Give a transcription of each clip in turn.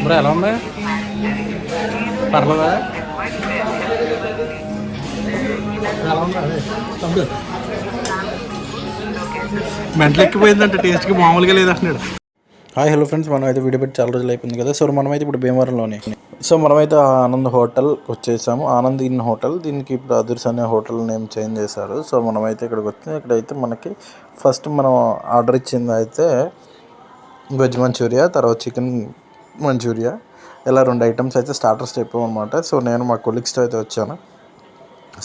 Bro ఎలా ఉంది? పర్లేదా? మెంటల్ ఎక్కిపోయిందంటే టేస్ట్కి మామూలుగా లేదు అంటున్నాడు. హాయ్ హలో ఫ్రెండ్స్, మనం అయితే వీడియో పెట్టి చాలా రోజులు అయిపోయింది కదా. సో మనమైతే ఇప్పుడు భీమవరంలోనే మనమైతే ఆనంద్ హోటల్ వచ్చేసాము. ఆనంద్ ఇన్ హోటల్, దీనికి ఇప్పుడు అదుర్స్ అనే హోటల్ నేమ్ చేంజ్ చేశారు. సో మనమైతే ఇక్కడికి వచ్చి ఇక్కడైతే మనకి ఫస్ట్ మనం ఆర్డర్ ఇచ్చింది అయితే వెజ్ మంచూరియా, తర్వాత చికెన్ మంచూరియా, ఇలా 2 ఐటమ్స్ అయితే స్టార్టర్స్ చెప్పామన్నమాట. సో నేను మా కొలీగ్స్తో అయితే వచ్చాను.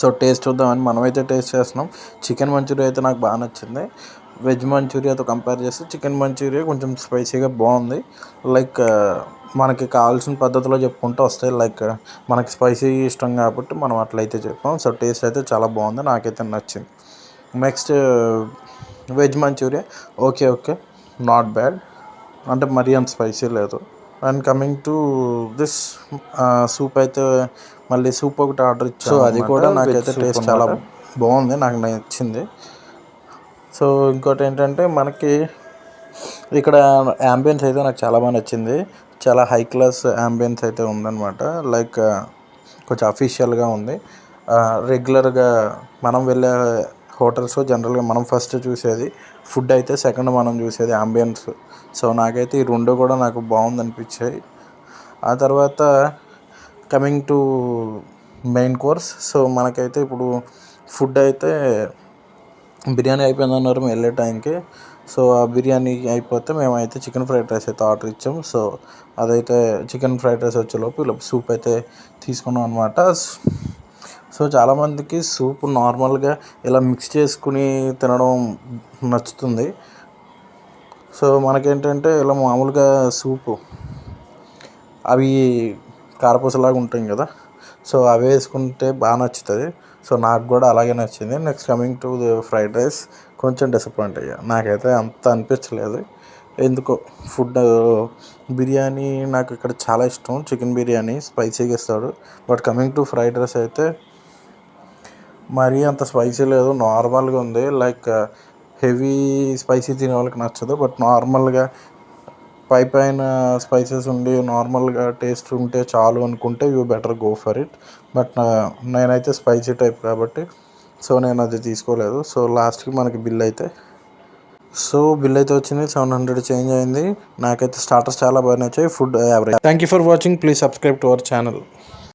సో టేస్ట్ చూద్దామని మనమైతే టేస్ట్ చేస్తున్నాం. చికెన్ మంచూరియా అయితే నాకు బాగా నచ్చింది. వెజ్ మంచూరియాతో కంపేర్ చేస్తే చికెన్ మంచూరియా కొంచెం స్పైసీగా బాగుంది. లైక్ మనకి కావాల్సిన పద్ధతిలో చెప్పుకుంటూ వస్తాయి. లైక్ మనకి స్పైసీ ఇష్టం కాబట్టి మనం అట్లయితే చెప్పాం. సో టేస్ట్ అయితే చాలా బాగుంది, నాకైతే నచ్చింది. Next veg manchuria okay, not bad, అంటే మరీ అంత స్పైసీ లేదు. And coming to this soup అయితే మళ్ళీ సూప్ ఒకటి ఆర్డర్ ఇచ్చాను. సో అది కూడా నాకైతే టేస్ట్ చాలా బాగుంది, నాకు నచ్చింది. సో ఇంకోటి ఏంటంటే మనకి ఇక్కడ యాంబియన్స్ అయితే నాకు చాలా బాగా నచ్చింది. చాలా హై క్లాస్ యాంబియన్స్ అయితే ఉందన్నమాట. లైక్ కొంచెం అఫీషియల్గా ఉంది. రెగ్యులర్గా మనం వెళ్ళే హోటల్స్లో జనరల్గా మనం ఫస్ట్ చూసేది ఫుడ్ అయితే, సెకండ్ మనం చూసేది యాంబియన్స్. సో నాకైతే ఈ రెండు కూడా నాకు బాగుంది అనిపించాయి. ఆ తర్వాత coming to main course. So మనకైతే ఇప్పుడు ఫుడ్ అయితే బిర్యానీ అయిపోయిందన్నారు మేము వెళ్ళే టైంకి. సో ఆ బిర్యానీ అయిపోతే మేమైతే చికెన్ ఫ్రైడ్ రైస్ అయితే ఆర్డర్ ఇచ్చాం. సో అదైతే చికెన్ ఫ్రైడ్ రైస్ వచ్చేలోపు సూప్ అయితే తీసుకున్నాం అనమాట. సో చాలామందికి సూప్ నార్మల్గా ఇలా మిక్స్ చేసుకుని తినడం నచ్చుతుంది. సో మనకేంటంటే ఇలా మామూలుగా సూపు అవి కారపూసలాగా ఉంటాయి కదా, సో అవి వేసుకుంటే బాగా నచ్చుతుంది. సో నాకు కూడా అలాగే నచ్చింది. Next coming to fried rice, కొంచెం డిసప్పాయింట్ అయ్యా. నాకైతే అంత అనిపించలేదు ఎందుకో. ఫుడ్ బిర్యానీ నాకు ఇక్కడ చాలా ఇష్టం, చికెన్ బిర్యానీ స్పైసీగా ఇస్తాడు. But coming to fried rice అయితే మరీ అంత స్పైసీ లేదు, నార్మల్గా ఉంది. లైక్ హెవీ స్పైసీ తినే వాళ్ళకి నచ్చదు, బట్ నార్మల్గా పైన స్పైసెస్ ఉండి నార్మల్గా టేస్ట్ ఉంటే చాలు అనుకుంటే you better go for it. But నేనైతే స్పైసీ టైప్ కాబట్టి సో నేను అది తీసుకోలేదు. సో లాస్ట్కి మనకి బిల్ అయితే వచ్చింది 700 చేంజ్ అయింది. నాకైతే స్టార్టర్స్ చాలా బాగా నచ్చాయి, food average. Thank you for watching, please subscribe to our channel.